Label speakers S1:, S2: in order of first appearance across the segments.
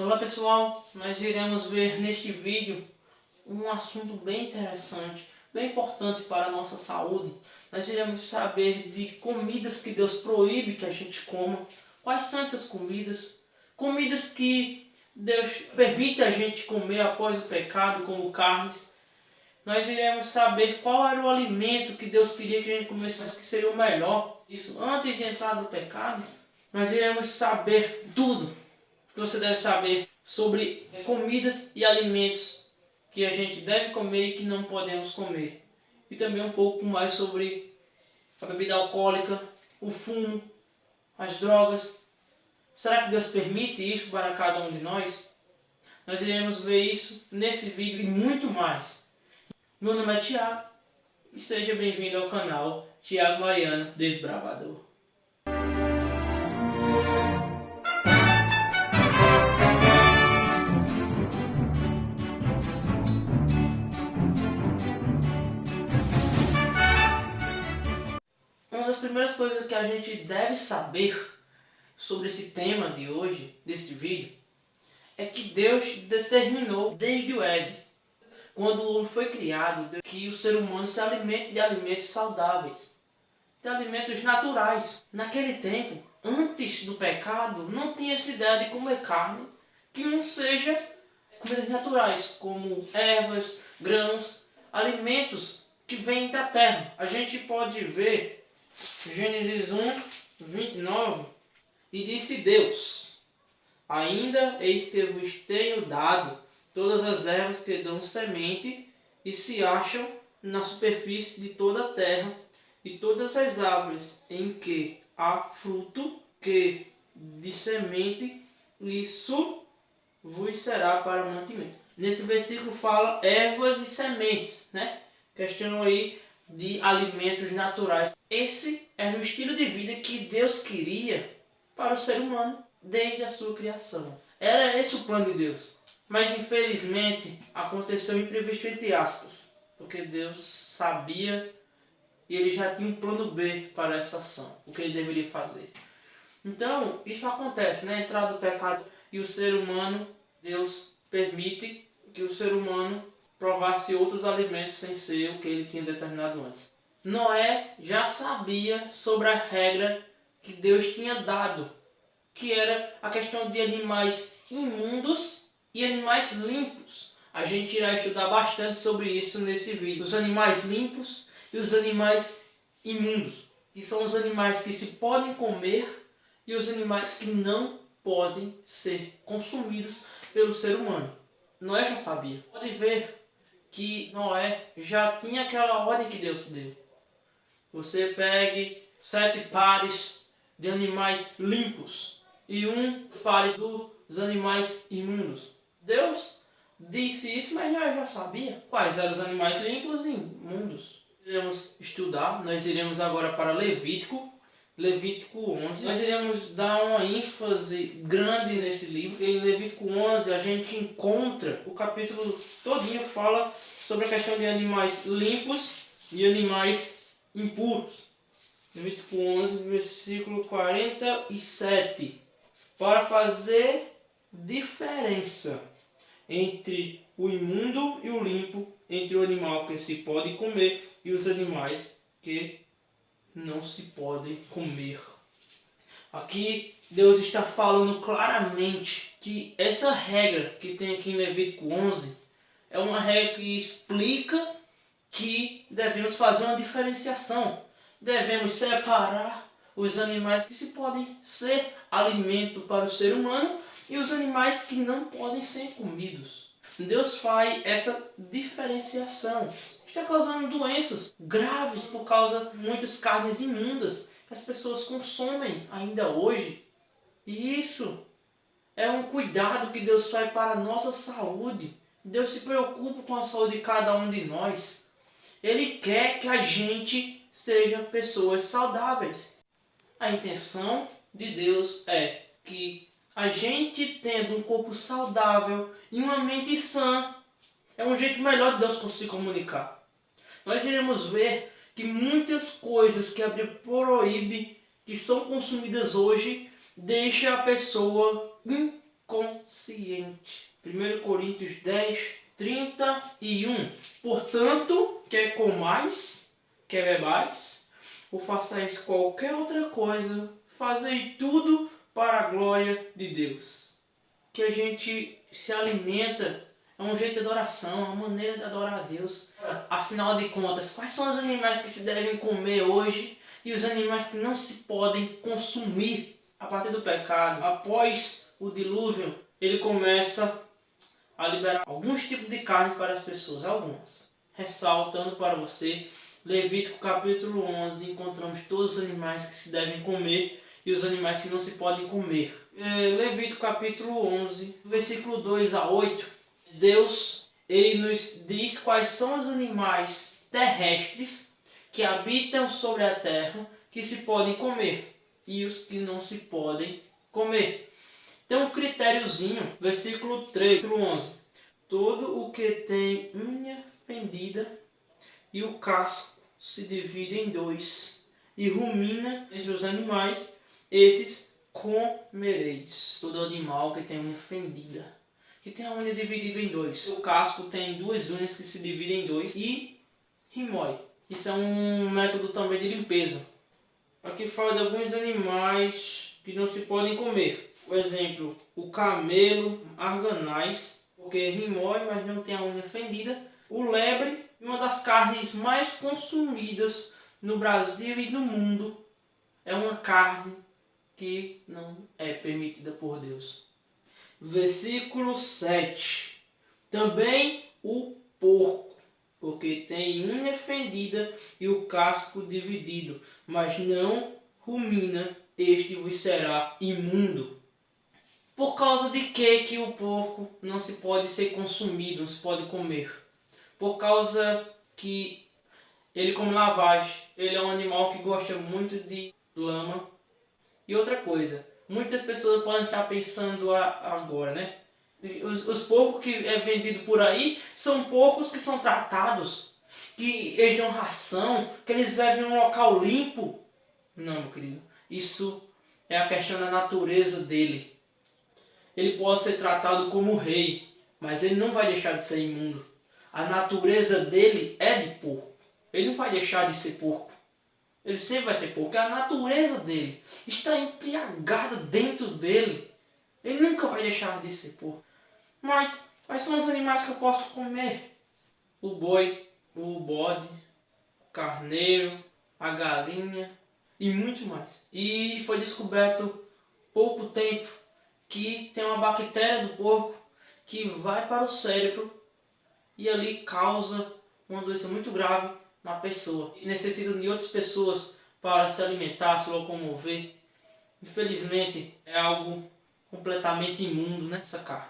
S1: Olá pessoal, nós iremos ver neste vídeo um assunto bem interessante, bem importante para a nossa saúde. Nós iremos saber de comidas que Deus proíbe que a gente coma, quais são essas comidas, comidas que Deus permite a gente comer após o pecado, como carnes. Nós iremos saber qual era o alimento que Deus queria que a gente comesse, que seria o melhor. Isso antes de entrar no pecado. Nós iremos saber tudo que você deve saber sobre comidas e alimentos que a gente deve comer e que não podemos comer. E também um pouco mais sobre a bebida alcoólica, o fumo, as drogas. Será que Deus permite isso para cada um de nós? Nós iremos ver isso nesse vídeo e muito mais. Meu nome é Thiago e seja bem-vindo ao canal Thiago Mariano Desbravador. Uma das primeiras coisas que a gente deve saber sobre esse tema de hoje, deste vídeo, é que Deus determinou desde o Éden, quando o homem foi criado, que o ser humano se alimente de alimentos saudáveis, de alimentos naturais. Naquele tempo, antes do pecado, não tinha essa ideia de comer carne que não seja comidas naturais, como ervas, grãos, alimentos que vêm da terra. A gente pode ver Gênesis 1, 29, e disse Deus: ainda eis que vos tenho dado todas as ervas que dão semente e se acham na superfície de toda a terra, e todas as árvores em que há fruto que de semente, isso vos será para mantimento. Nesse versículo fala ervas e sementes, né? Questão aí de alimentos naturais. Esse era o estilo de vida que Deus queria para o ser humano desde a sua criação. Era esse o plano de Deus. Mas infelizmente aconteceu um imprevisto entre aspas, porque Deus sabia e ele já tinha um plano B para essa ação, o que ele deveria fazer. Então isso acontece, né? A entrada do pecado e o ser humano, Deus permite que o ser humano provasse outros alimentos sem ser o que ele tinha determinado antes. Noé já sabia sobre a regra que Deus tinha dado, que era a questão de animais imundos e animais limpos. A gente irá estudar bastante sobre isso nesse vídeo. Os animais limpos e os animais imundos, que são os animais que se podem comer e os animais que não podem ser consumidos pelo ser humano. Noé já sabia. Pode ver que Noé já tinha aquela ordem que Deus deu. Você pegue 7 pares de animais limpos e um pares dos animais imundos. Deus disse isso, mas nós já sabia quais eram os animais limpos e imundos. Iremos estudar, nós iremos agora para Levítico 11. Nós iremos dar uma ênfase grande nesse livro. Em Levítico 11 a gente encontra, o capítulo todinho fala sobre a questão de animais limpos e animais impuros. Levítico 11, versículo 47. Para fazer diferença entre o imundo e o limpo, entre o animal que se pode comer e os animais que não se podem comer. Aqui Deus está falando claramente que essa regra que tem aqui em Levítico 11 é uma regra que explica que devemos fazer uma diferenciação. Devemos separar os animais que se podem ser alimento para o ser humano e os animais que não podem ser comidos. Deus faz essa diferenciação. Está causando doenças graves por causa de muitas carnes imundas que as pessoas consomem ainda hoje. E isso é um cuidado que Deus faz para a nossa saúde. Deus se preocupa com a saúde de cada um de nós. Ele quer que a gente seja pessoas saudáveis. A intenção de Deus é que a gente tendo um corpo saudável e uma mente sã, é um jeito melhor de Deus se comunicar. Nós iremos ver que muitas coisas que a Bíblia proíbe, que são consumidas hoje, deixa a pessoa consciente. 1 Coríntios 10, 31. Portanto, quer comais, quer bebais, ou façais qualquer outra coisa, fazei tudo para a glória de Deus. Que a gente se alimenta é um jeito de adoração, é uma maneira de adorar a Deus. Afinal de contas, quais são os animais que se devem comer hoje e os animais que não se podem consumir a partir do pecado? Após o dilúvio, ele começa a liberar alguns tipos de carne para as pessoas, algumas. Ressaltando para você, Levítico capítulo 11, encontramos todos os animais que se devem comer e os animais que não se podem comer. Levítico capítulo 11, versículo 2 a 8, Deus ele nos diz quais são os animais terrestres que habitam sobre a terra que se podem comer e os que não se podem comer. Tem um critériozinho, versículo 3, versículo 11. Todo o que tem unha fendida e o casco se divide em dois e rumina entre os animais, esses comereis. Todo animal que tem unha fendida, que tem a unha dividida em dois. O casco tem duas unhas que se dividem em dois e rimói. Isso é um método também de limpeza. Aqui fala de alguns animais que não se podem comer. Por exemplo, o camelo, arganaz, porque rimói, mas não tem a unha fendida. O lebre, uma das carnes mais consumidas no Brasil e no mundo, é uma carne que não é permitida por Deus. Versículo 7. Também o porco, porque tem unha fendida e o casco dividido, mas não rumina, este vos será imundo. Por causa de que o porco não se pode ser consumido, não se pode comer? Por causa que ele come lavagem, ele é um animal que gosta muito de lama. E outra coisa, muitas pessoas podem estar pensando agora, né? Os porcos que é vendido por aí são porcos que são tratados, que eles dão ração, que eles vivem em um local limpo. Não, meu querido, isso é a questão da natureza dele. Ele pode ser tratado como rei, mas ele não vai deixar de ser imundo. A natureza dele é de porco. Ele não vai deixar de ser porco. Ele sempre vai ser porco, porque a natureza dele está embriagada dentro dele. Ele nunca vai deixar de ser porco. Mas quais são os animais que eu posso comer? O boi, o bode, o carneiro, a galinha e muito mais. E foi descoberto pouco tempo que tem uma bactéria do porco que vai para o cérebro e ali causa uma doença muito grave na pessoa. E necessita de outras pessoas para se alimentar, se locomover. Infelizmente é algo completamente imundo, né, essa carne.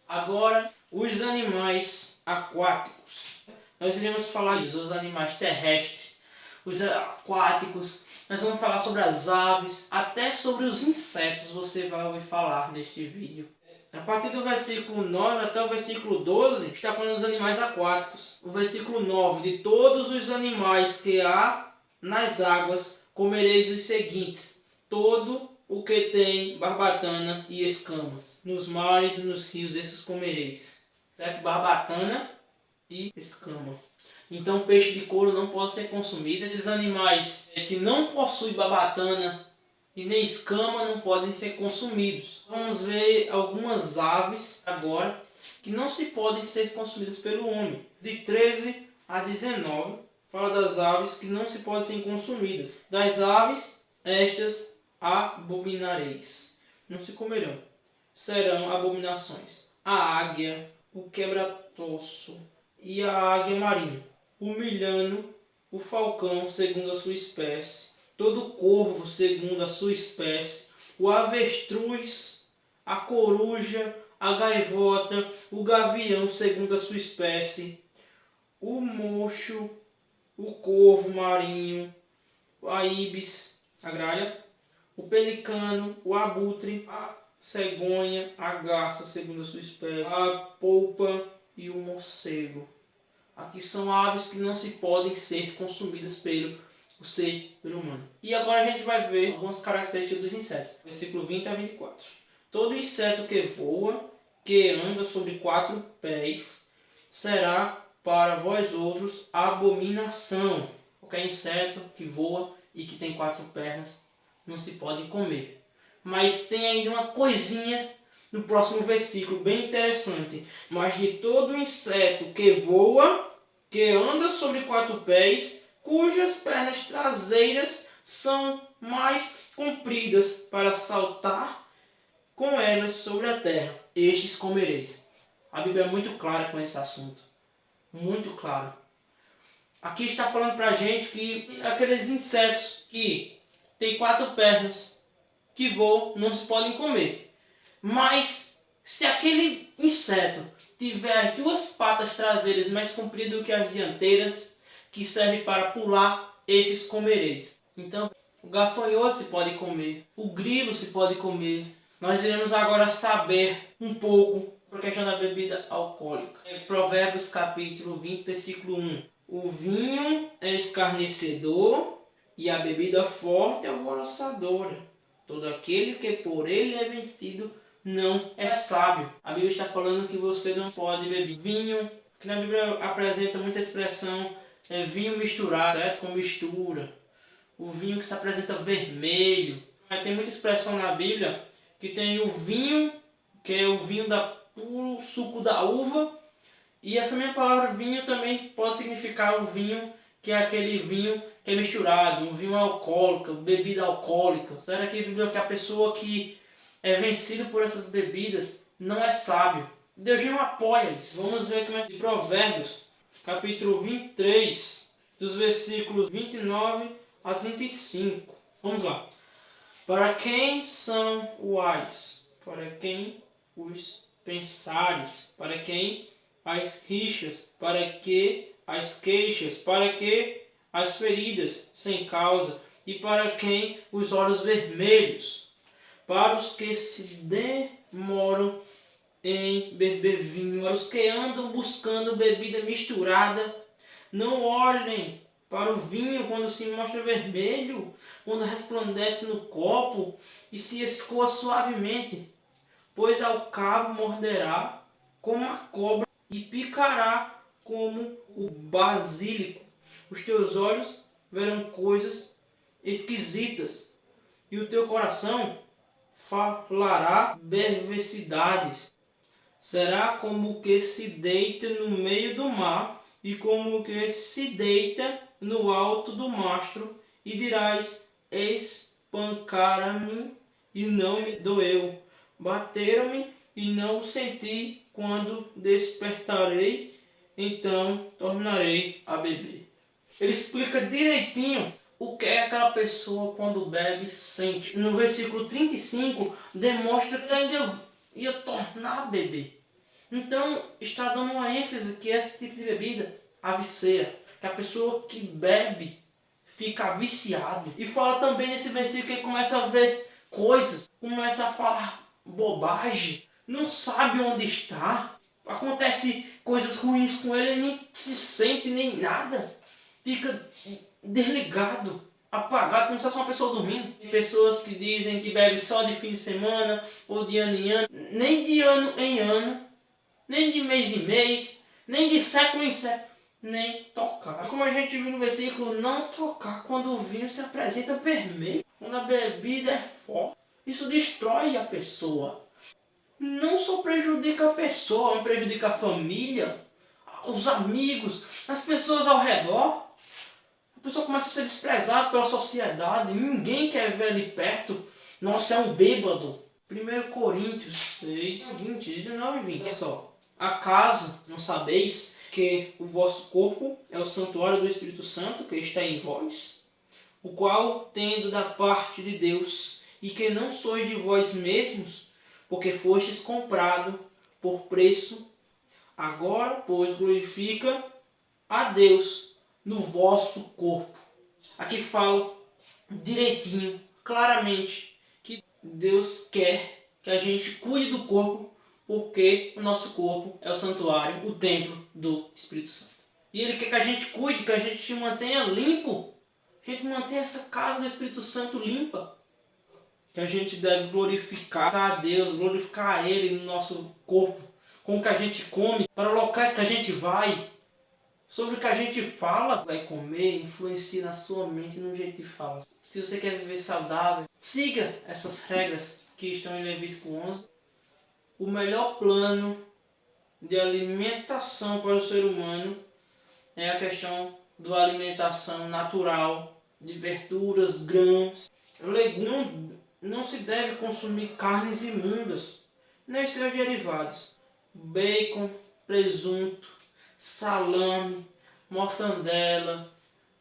S1: Agora, os animais aquáticos. Nós iremos falar dos animais terrestres, os aquáticos. Nós vamos falar sobre as aves, até sobre os insetos você vai ouvir falar neste vídeo. A partir do versículo 9 até o versículo 12, está falando dos animais aquáticos. O versículo 9, de todos os animais que há nas águas, comereis os seguintes: todo o que tem barbatana e escamas. Nos mares e nos rios, esses comereis. Certo? Barbatana e escama. Então, peixe de couro não pode ser consumido. Esses animais que não possuem barbatana e nem escama não podem ser consumidos. Vamos ver algumas aves agora que não se podem ser consumidas pelo homem. De 13 a 19, fala das aves que não se podem ser consumidas. Das aves, estas abominareis. Não se comerão. Serão abominações. A águia, o quebra-troço e a águia marinha. O milhano, o falcão segundo a sua espécie. Todo corvo segundo a sua espécie. O avestruz, a coruja, a gaivota, o gavião segundo a sua espécie. O mocho, o corvo marinho, a ibis, a gralha, o pelicano, o abutre, a cegonha, a garça segundo a sua espécie, a polpa e o morcego. Aqui são aves que não se podem ser consumidas pelo ser humano. E agora a gente vai ver algumas características dos insetos. Versículo 20 a 24. Todo inseto que voa, que anda sobre 4 pés, será para vós outros abominação. Qualquer inseto que voa e que tem 4 pernas não se pode comer. Mas tem ainda uma coisinha no próximo versículo, bem interessante. Mas de todo inseto que voa, que anda sobre 4 pés, cujas pernas traseiras são mais compridas para saltar com elas sobre a terra, estes comereis. A Bíblia é muito clara com esse assunto. Muito claro. Aqui está falando para a gente que aqueles insetos que têm 4 pernas, que voam, não se podem comer. Mas se aquele inseto tiver as 2 patas traseiras mais compridas do que as dianteiras, que servem para pular, esses comereis. Então, o gafanhoto se pode comer, o grilo se pode comer. Nós iremos agora saber um pouco sobre a questão da bebida alcoólica. Em Provérbios capítulo 20, versículo 1. O vinho é escarnecedor e a bebida forte é alvoroçadora. Todo aquele que por ele é vencido não é sábio. A Bíblia está falando que você não pode beber vinho, que na Bíblia apresenta muita expressão vinho misturado, certo? Com mistura. O vinho que se apresenta vermelho. Mas tem muita expressão na Bíblia que tem o vinho, que é o vinho da puro suco da uva. E essa mesma palavra vinho também pode significar o vinho, que é aquele vinho que é misturado, um vinho alcoólico, bebida alcoólica. Será que a pessoa que é vencida por essas bebidas não é sábio? Deus não apoia isso. Vamos ver como é de Provérbios, capítulo 23, dos versículos 29 a 35. Vamos lá. Para quem são uais? Para quem os pensares? Para quem as rixas? Para que as queixas? Para que as feridas sem causa? E para quem os olhos vermelhos? Para os que se demoram em beber vinho, para os que andam buscando bebida misturada, não olhem para o vinho quando se mostra vermelho, quando resplandece no copo e se escoa suavemente, pois ao cabo morderá como a cobra e picará como o basílico. Os teus olhos verão coisas esquisitas e o teu coração falará perversidades. Será como o que se deita no meio do mar e como o que se deita no alto do mastro, e dirás: espancaram-me e não me doeu, bateram-me e não o senti. Quando despertarei, então tornarei a beber. Ele explica direitinho o que é aquela pessoa quando bebe sente. No versículo 35 demonstra que ainda ia tornar a beber. Então está dando uma ênfase que esse tipo de bebida avicia, que a pessoa que bebe fica viciado. E fala também nesse versículo que ele começa a ver coisas, começa a falar bobagem, não sabe onde está, acontece coisas ruins com ele, ele nem se sente nem nada, fica desligado, apagado, como se fosse uma pessoa dormindo. Tem pessoas que dizem que bebe só de fim de semana ou de ano em ano, nem de ano em ano, nem de mês em mês, nem de século em século, nem tocar. Como a gente viu no versículo, não tocar quando o vinho se apresenta vermelho, quando a bebida é forte. Isso destrói a pessoa. Não só prejudica a pessoa, mas prejudica a família, os amigos, as pessoas ao redor. A pessoa começa a ser desprezada pela sociedade, ninguém quer ver ali perto. Nossa, é um bêbado. 1 Coríntios 6, 20, 19 e 20. Olha só. Acaso não sabeis que o vosso corpo é o santuário do Espírito Santo que está em vós, o qual tendo da parte de Deus, e que não sois de vós mesmos, porque fostes comprado por preço? Agora, pois, glorifica a Deus no vosso corpo. Aqui fala direitinho, claramente, que Deus quer que a gente cuide do corpo, porque o nosso corpo é o santuário, o templo do Espírito Santo. E Ele quer que a gente cuide, que a gente se mantenha limpo, que a gente mantenha essa casa do Espírito Santo limpa. que a gente deve glorificar a Deus, glorificar a Ele no nosso corpo, com o que a gente come, para locais que a gente vai, sobre o que a gente fala, vai comer, influencia na sua mente e no jeito de falar. Se você quer viver saudável, siga essas regras que estão em Levítico 11. O melhor plano de alimentação para o ser humano é a questão da alimentação natural, de verduras, grãos, legumes. Não se deve consumir carnes imundas, nem seus derivados. Bacon, presunto, salame, mortandela,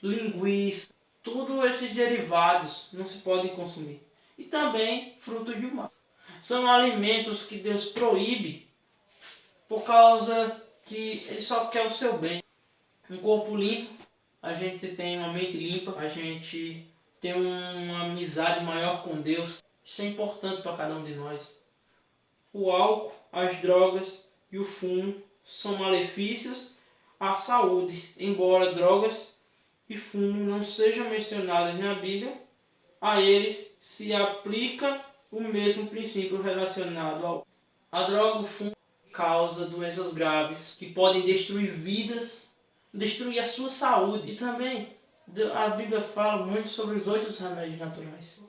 S1: linguiça, todos esses derivados não se podem consumir. E também frutos do mar. São alimentos que Deus proíbe por causa que Ele só quer o seu bem. Um corpo limpo, a gente tem uma mente limpa, a gente tem uma amizade maior com Deus. Isso é importante para cada um de nós. O álcool, as drogas e o fumo são malefícios à saúde. Embora drogas e fumo não sejam mencionados na Bíblia, a eles se aplica o mesmo princípio relacionado ao. A droga e o fumo causam doenças graves que podem destruir vidas, destruir a sua saúde. E também a Bíblia fala muito sobre os 8 remédios naturais.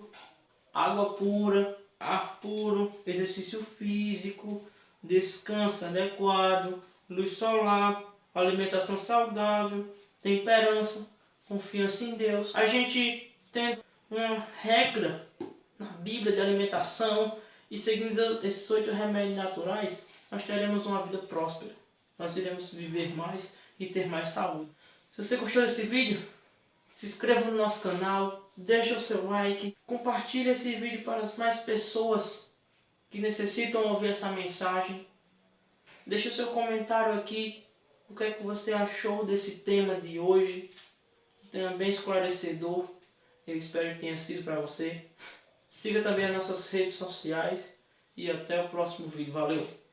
S1: Água pura, ar puro, exercício físico, descanso adequado, luz solar, alimentação saudável, temperança, confiança em Deus. A gente tem uma regra na Bíblia de alimentação e seguindo esses 8 remédios naturais, nós teremos uma vida próspera. Nós iremos viver mais e ter mais saúde. Se você gostou desse vídeo, se inscreva no nosso canal, deixa o seu like, compartilhe esse vídeo para as mais pessoas que necessitam ouvir essa mensagem. Deixe o seu comentário aqui, o que é que você achou desse tema de hoje. Um tema bem esclarecedor, eu espero que tenha sido para você. Siga também as nossas redes sociais e até o próximo vídeo. Valeu!